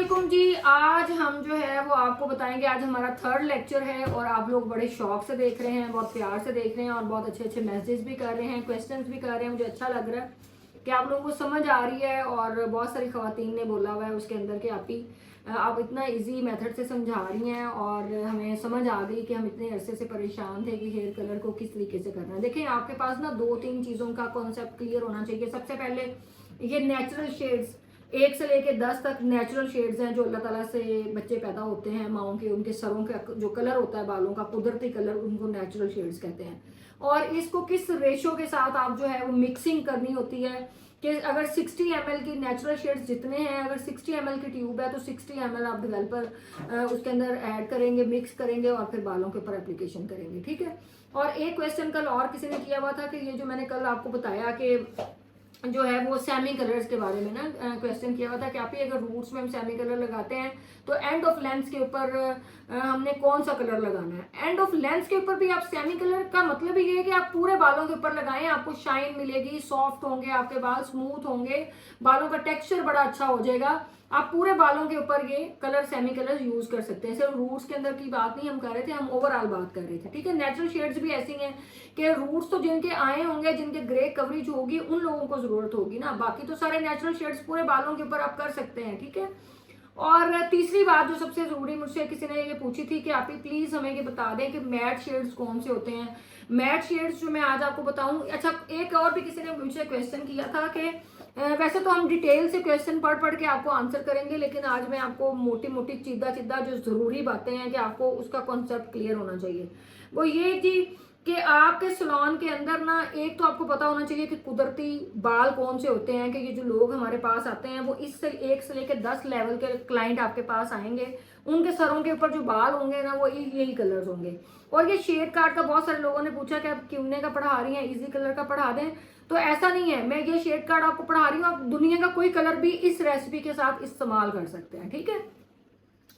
वालेकुम जी। आज हम जो है वो आपको बताएंगे। आज हमारा थर्ड लेक्चर है और आप लोग बड़े शौक से देख रहे हैं, बहुत प्यार से देख रहे हैं और बहुत अच्छे अच्छे मैसेज भी कर रहे हैं, क्वेश्चंस भी कर रहे हैं। मुझे अच्छा लग रहा है कि आप लोगों को समझ आ रही है और बहुत सारी खवातीन ने बोला हुआ है उसके अंदर कि आप इतना इजी मेथड से समझा रही हैं और हमें समझ आ गई कि हम इतने अरसे से परेशान थे कि हेयर कलर को किस तरीके से करना है। देखिए, आपके पास ना 2-3 चीज़ों का कॉन्सेप्ट क्लियर होना चाहिए। सबसे पहले ये नेचुरल शेड्स, 1 से लेके 10 तक नेचुरल शेड्स हैं जो अल्लाह ताला से बच्चे पैदा होते हैं, माओं के, उनके सरों का जो कलर होता है बालों का, कुदरती कलर, उनको नेचुरल शेड्स कहते हैं। और इसको किस रेशो के साथ आप जो है वो मिक्सिंग करनी होती है कि अगर 60 ml की नेचुरल शेड्स जितने हैं, अगर 60 ml की ट्यूब है तो 60 ml आप डेवलपर उसके अंदर ऐड करेंगे, मिक्स करेंगे और फिर बालों के ऊपर एप्लीकेशन करेंगे। ठीक है। और एक क्वेश्चन कल और किसी ने किया हुआ था कि ये जो मैंने कल आपको बताया कि जो है वो सेमी कलर्स के बारे में ना क्वेश्चन किया हुआ था कि आप ही अगर रूट्स में हम सेमी कलर लगाते हैं तो एंड ऑफ लेंथ के ऊपर हमने कौन सा कलर लगाना है। एंड ऑफ लेंथ के ऊपर भी आप सेमी कलर का मतलब ये है कि आप पूरे बालों के ऊपर लगाएं, आपको शाइन मिलेगी, सॉफ्ट होंगे आपके बाल, स्मूथ होंगे, बालों का टेक्सचर बड़ा अच्छा हो जाएगा। आप पूरे बालों के ऊपर ये कलर, सेमी कलर यूज कर सकते हैं। सिर्फ रूट्स के अंदर की बात नहीं हम कर रहे थे, हम ओवरऑल बात कर रहे थे। ठीक है। नेचुरल शेड्स भी ऐसी हैं कि रूट्स तो जिनके आए होंगे, जिनके ग्रे कवरेज होगी, उन लोगों को जरूरत होगी ना, बाकी तो सारे नेचुरल शेड्स पूरे बालों के ऊपर आप कर सकते हैं। ठीक है। और तीसरी बात जो सबसे जरूरी मुझसे किसी ने ये पूछी थी कि आप ही प्लीज हमें ये बता दें कि मैट शेड्स कौन से होते हैं। मैट शेड्स जो मैं आज आपको बताऊं। अच्छा, एक और भी किसी ने मुझसे क्वेश्चन किया था कि वैसे तो हम डिटेल से क्वेश्चन पढ़ पढ़ के आपको आंसर करेंगे, लेकिन आज मैं आपको मोटी मोटी सीधा सीधा जो जरूरी बातें हैं कि आपको उसका कॉन्सेप्ट क्लियर होना चाहिए, वो ये कि आपके सलोन के अंदर ना, एक तो आपको पता होना चाहिए कि कुदरती बाल कौन से होते हैं। कि ये जो लोग हमारे पास आते हैं वो 1 से लेकर 10 लेवल के क्लाइंट आपके पास आएंगे, उनके सरों के ऊपर जो बाल होंगे ना वो यही कलर्स होंगे। और ये शेड कार्ड का बहुत सारे लोगों ने पूछा कि आप क्यूने का पढ़ा रही हैं, इजी कलर का पढ़ा दें, तो ऐसा नहीं है। मैं ये शेड कार्ड आपको पढ़ा रही हूँ, आप दुनिया का कोई कलर भी इस रेसिपी के साथ इस्तेमाल कर सकते हैं। ठीक है।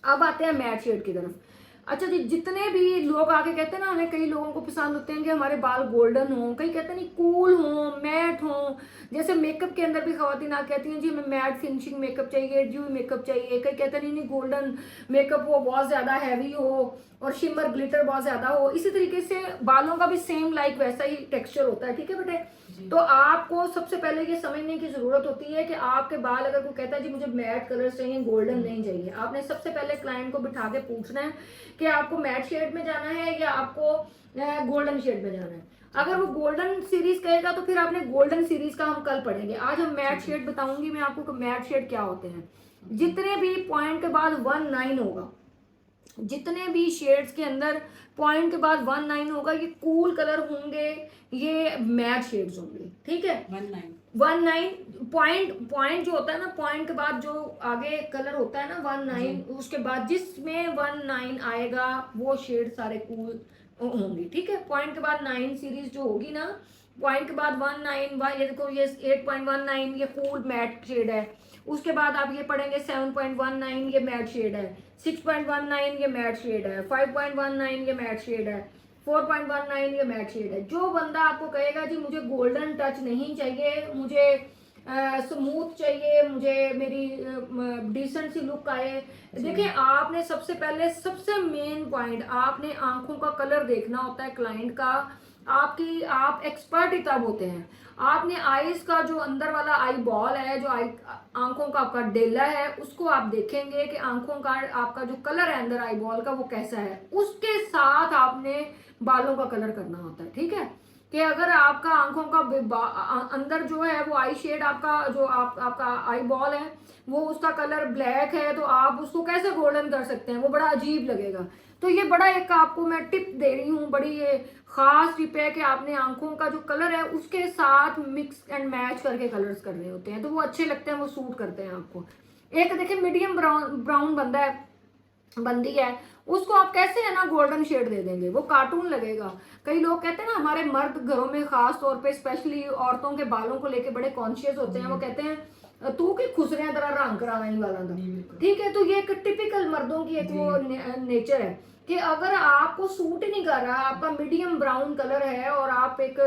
अब आते हैं मैट शेड की तरफ। अच्छा जी, जितने भी लोग आके कहते हैं ना, हमें कई लोगों को पसंद होते हैं कि हमारे बाल गोल्डन हों, कई कहते हैं नहीं कूल हों, मैट हों। जैसे मेकअप के अंदर भी खवातीन आके कहती हैं जी हमें मैट फिनिशिंग मेकअप चाहिए, ड्यू मेकअप चाहिए। कई कहते हैं नहीं गोल्डन मेकअप वो बहुत ज्यादा हैवी हो और शिमर ग्लिटर बहुत ज्यादा हो। इसी तरीके से बालों का भी सेम लाइक वैसा ही टेक्सचर होता है। ठीक है बेटे। तो आपको सबसे पहले ये समझने की जरूरत होती है कि आपके बाल, अगर कोई कहता है जी मुझे मैट कलर चाहिए, गोल्डन नहीं चाहिए, आपने सबसे पहले क्लाइंट को बिठा के पूछना है कि आपको मैट शेड में जाना है या आपको गोल्डन शेड में जाना है। अगर वो गोल्डन सीरीज कहेगा तो फिर आपने गोल्डन सीरीज का हम कल पढ़ेंगे। आज हम मैट शेड बताऊंगी मैं आपको कि मैट शेड क्या होते हैं। जितने भी पॉइंट के बाद 19 होगा, जितने भी शेड्स के अंदर पॉइंट के बाद 19 होगा, ये कूल कलर होंगे, ये मैट शेड्स होंगे। ठीक है। 19 पॉइंट जो होता है ना, पॉइंट के बाद जो आगे कलर होता है ना 19, उसके बाद जिसमें 19 आएगा वो शेड सारे कूल होंगे। ठीक है। पॉइंट के बाद 9 सीरीज जो होगी ना, पॉइंट के बाद 19, ये देखो ये 8.19 ये कूल मैट शेड है। उसके बाद आप ये पढ़ेंगे 7.19 ये मैट शेड है, 6.19 ये मैट शेड है, 5.19 ये मैट शेड है, 4.19 ये मैट शेड है। जो बंदा आपको कहेगा जी मुझे गोल्डन टच नहीं चाहिए, मुझे स्मूथ चाहिए, मुझे मेरी डिसेंट सी लुक आए। देखिए, आपने सबसे पहले सबसे मेन पॉइंट, आपने आंखों का कलर देखना होता है क्लाइंट का। आप एक्सपर्ट ही तब होते हैं, आपने आईज का जो अंदर वाला आई बॉल है, जो आई आंखों का आपका डेला है, उसको आप देखेंगे कि आंखों का आपका जो कलर है अंदर आई बॉल का वो कैसा है। उसके साथ आपने बालों का कलर करना होता है। ठीक है। कि अगर आपका आंखों का अंदर जो है वो आई शेड, आपका जो आपका आई बॉल है वो उसका कलर ब्लैक है, तो आप उसको कैसे गोल्डन कर सकते हैं, वो बड़ा अजीब लगेगा। तो ये बड़ा एक आपको मैं टिप दे रही हूँ, बड़ी ये खास टिप है कि आपने आंखों का जो कलर है उसके साथ मिक्स एंड मैच करके कलर्स करने होते हैं, तो वो अच्छे लगते हैं, वो सूट करते हैं आपको। एक देखिए मीडियम ब्राउन बंदा है, बंदी है, उसको आप कैसे है ना गोल्डन शेड दे देंगे, वो कार्टून लगेगा। कई लोग कहते हैं ना, हमारे मर्द घरों में खास तौर पे स्पेशली औरतों के बालों को लेके बड़े कॉन्शियस होते हैं, वो कहते हैं तू की खुसरियां तरह रंग कराना ही वाला था, ठीक है। तो ये एक टिपिकल मर्दों की एक वो नेचर है कि अगर आपको सूट ही नहीं कर रहा, आपका मीडियम ब्राउन कलर है और आप एक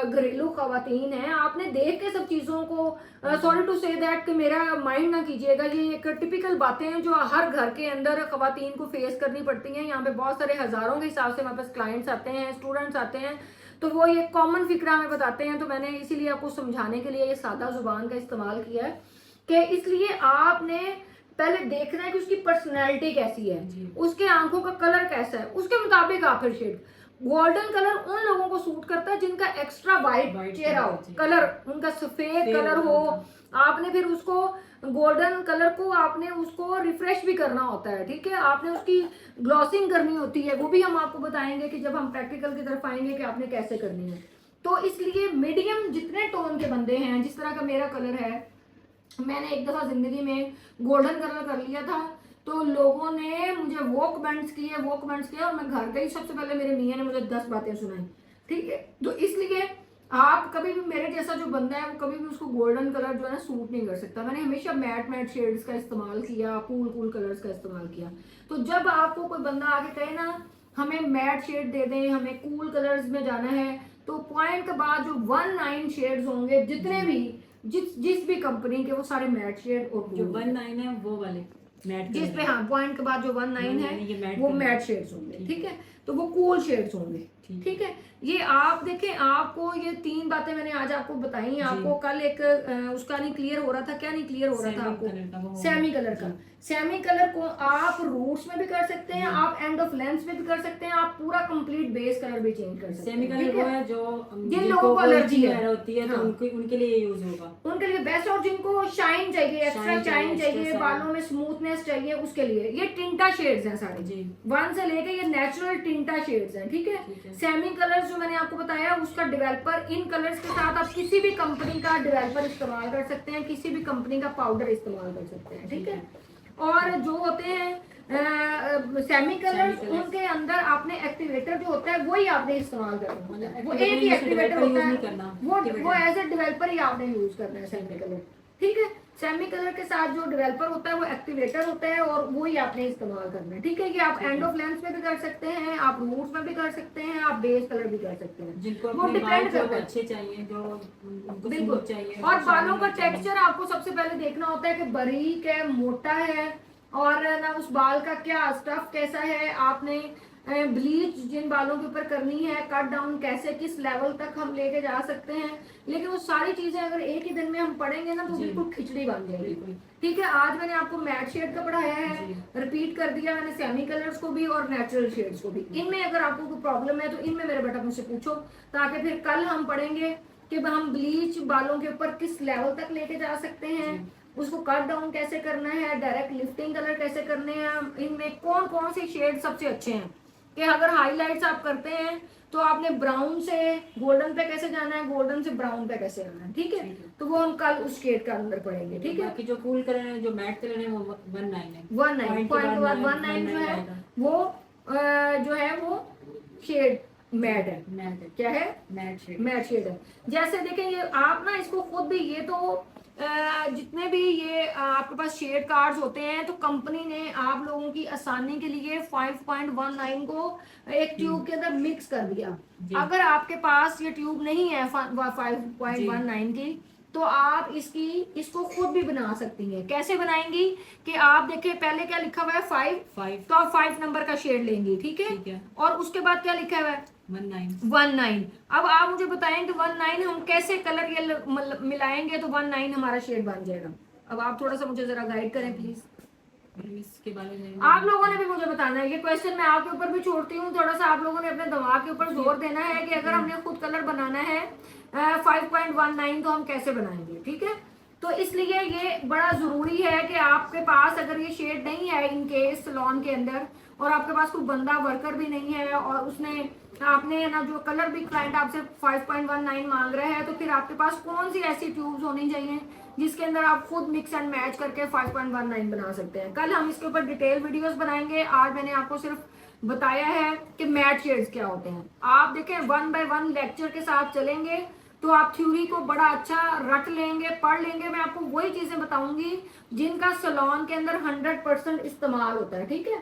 घरेलू खवातीन है, आपने देख के सब चीज़ों को, सॉरी टू से दैट कि मेरा माइंड ना कीजिएगा, ये एक टिपिकल बातें हैं जो हर घर के अंदर खवातीन को फेस करनी पड़ती हैं। यहाँ पे बहुत सारे हज़ारों के हिसाब से हमारे पास क्लाइंट्स आते हैं, स्टूडेंट्स आते हैं, तो वो ये कॉमन फिक्रा हमें बताते हैं। तो मैंने इसीलिए आपको समझाने के लिए ये सादा जुबान का इस्तेमाल किया है कि इसलिए आपने पहले देखना है कि उसकी पर्सनैलिटी कैसी है, उसके आंखों का कलर कैसा है, उसके मुताबिक आप फिर शेड। गोल्डन कलर उन लोगों को सूट करता है जिनका एक्स्ट्रा वाइट चेहरा हो, कलर उनका सफेद कलर हो। आपने फिर उसको गोल्डन कलर को आपने उसको रिफ्रेश भी करना होता है, ठीक है, आपने उसकी ग्लॉसिंग करनी होती है, वो भी हम आपको बताएंगे कि जब हम प्रैक्टिकल की तरफ आएंगे कि आपने कैसे करनी है। तो इसलिए मीडियम जितने टोन के बंदे हैं, जिस तरह का मेरा कलर है, मैंने एक दफा जिंदगी में गोल्डन कलर कर लिया था, तो लोगों ने मुझे वो कमेंट्स किए और मैं घर गई, सबसे पहले मेरे मियाँ ने मुझे 10 बातें सुनाई, ठीक है। तो इसलिए आप कभी भी, मेरे जैसा जो बंदा है वो कभी भी उसको गोल्डन कलर जो है ना सूट नहीं कर सकता। मैंने हमेशा मैट शेड्स का इस्तेमाल किया, कूल कलर्स का इस्तेमाल किया। तो जब आपको कोई बंदा आके कहे ना हमें मैट शेड दे दें, हमें कूल कलर्स में जाना है, तो पॉइंट के बाद जो 19 शेड्स होंगे जितने भी जिस भी कंपनी के, वो सारे मैट शेड और जो 19 है वो वाले मैट, जिस पे हाँ पॉइंट के बाद जो 19 है वो मैट शेड्स होंगे, ठीक है। तो वो कूल शेड्स होंगे, ठीक है। ये आप देखें, आपको ये 3 बातें मैंने आज आपको बताई। आपको कल एक उसका नहीं क्लियर हो रहा था, क्या नहीं क्लियर हो रहा था आपको, सेमी कलर का। सेमी कलर को आप रूट्स में भी कर सकते हैं, आप एंड ऑफ लेंस में भी कर सकते हैं, आप पूरा कंप्लीट बेस कलर भी चेंज कर सकते हैं। सेमी कलर वो है जो जिन लोगों को एलर्जी होती है, तो उनके लिए यूज होगा, उनके लिए बेस्ट। और जिनको शाइन चाहिए, एक्स्ट्रा शाइन चाहिए, बालों में स्मूथनेस चाहिए, उसके लिए ये टिंटा शेड्स हैं सारे जी, 1 से लेके ये नेचुरल टिंटा शेड्स हैं, ठीक है। सेमी कलर्स जो मैंने आपको बताया उसका डेवलपर, इन कलर्स के साथ आप किसी भी कंपनी का डेवलपर इस्तेमाल कर सकते हैं, किसी भी कंपनी का पाउडर इस्तेमाल कर सकते हैं, ठीक है। और जो होते हैं सेमी कलर्स, उनके अंदर आपने एक्टिवेटर जो होता है वही आपने इस्तेमाल करना है, वो एक ही एक्टिवेटर होता है, वो एज ए डेवलपर ही आपने यूज करना है सेमी कलर, ठीक है। सेमी कलर के साथ जो डेवलपर होता है वो एक्टिवेटर होता है और वो ही आपने इस्तेमाल करना है, ठीक है। कि आप एंड ऑफ लेंस में भी कर सकते हैं, आप रूट्स में भी कर सकते हैं, आप बेस कलर भी कर सकते हैं, जिनको वो डिपेंड करता है, अच्छे चाहिए, जो बिल्कुल चाहिए। और बालों का टेक्सचर आपको सबसे पहले देखना होता है कि बारीक है, मोटा है, और ना उस बाल का क्या स्टफ कैसा है, आपने ब्लीच जिन बालों के ऊपर करनी है, कट डाउन कैसे, किस लेवल तक हम लेके जा सकते हैं। लेकिन वो सारी चीजें अगर एक ही दिन में हम पढ़ेंगे ना तो बिल्कुल खिचड़ी बन जाएगी, ठीक है। आज मैंने आपको मैट शेड का पढ़ाया है, रिपीट कर दिया मैंने सेमी कलर्स को भी और नेचुरल शेड्स को भी। इनमें अगर आपको कोई प्रॉब्लम है तो इनमें मेरे बेटा मुझसे पूछो, ताकि फिर कल हम पढ़ेंगे कि हम ब्लीच बालों के ऊपर किस लेवल तक लेके जा सकते हैं, उसको कट डाउन कैसे करना है, डायरेक्ट लिफ्टिंग कलर कैसे करने हैं, इनमें कौन कौन से शेड सबसे अच्छे हैं। कि अगर हाईलाइट्स आप करते हैं तो आपने ब्राउन से गोल्डन पे कैसे जाना है, गोल्डन से ब्राउन पे कैसे आना है, ठीक है। तो वो हम कल उस शेड का अंदर पढ़ेंगे, ठीक है। बाकी जो कूल कलर है, जो मैट कलर है, वो 19 है, 19 पॉइंट के बाद 19 जो है वो जो है वो शेड मैट है, क्या है, मैट शेड है। जैसे देखें ये आप ना इसको खुद भी, ये तो जितने भी ये आपके पास शेड कार्ड्स होते हैं, तो कंपनी ने आप लोगों की आसानी के लिए 5.19 को एक ट्यूब के अंदर मिक्स कर दिया। अगर आपके पास ये ट्यूब नहीं है 5.19 की, तो आप इसको खुद भी बना सकती हैं। कैसे बनाएंगी कि आप देखें पहले क्या लिखा हुआ है 5, तो आप 5 नंबर का शेड लेंगी, ठीक है। और उसके बाद क्या लिखा हुआ है 19। अब आप मुझे बताएं कि 19 हम कैसे कलर ये मिलाएंगे तो 19 हमारा शेड बन जाएगा। अब आप थोड़ा सा मुझे जरा गाइड करें प्लीज, इसके बारे में आप लोगों ने भी मुझे बताना है। ये क्वेश्चन मैं आपके ऊपर भी छोड़ती हूँ, थोड़ा सा आप लोगों ने अपने दिमाग के ऊपर जोर देना है कि अगर हमने खुद कलर बनाना है 5.19 तो हम कैसे बनाएंगे, ठीक है। तो इसलिए ये बड़ा जरूरी है कि आपके पास अगर ये शेड नहीं है इन केस सैलून के अंदर, और आपके पास कोई बंदा वर्कर भी नहीं है, और उसने आपने ना जो कलर भी क्लाइंट आपसे 5.19 मांग रहा है, तो फिर आपके पास कौन सी ऐसी ट्यूब्स होनी चाहिए जिसके अंदर आप खुद मिक्स एंड मैच करके 5.19 बना सकते हैं। कल हम इसके ऊपर डिटेल वीडियोस बनाएंगे। आज मैंने आपको सिर्फ बताया है कि मैट शेड्स क्या होते हैं। आप देखें 1 बाय 1 लेक्चर के साथ चलेंगे तो आप थ्योरी को बड़ा अच्छा रट लेंगे, पढ़ लेंगे। मैं आपको वही चीजें बताऊंगी जिनका सलोन के अंदर 100% इस्तेमाल होता है, ठीक है।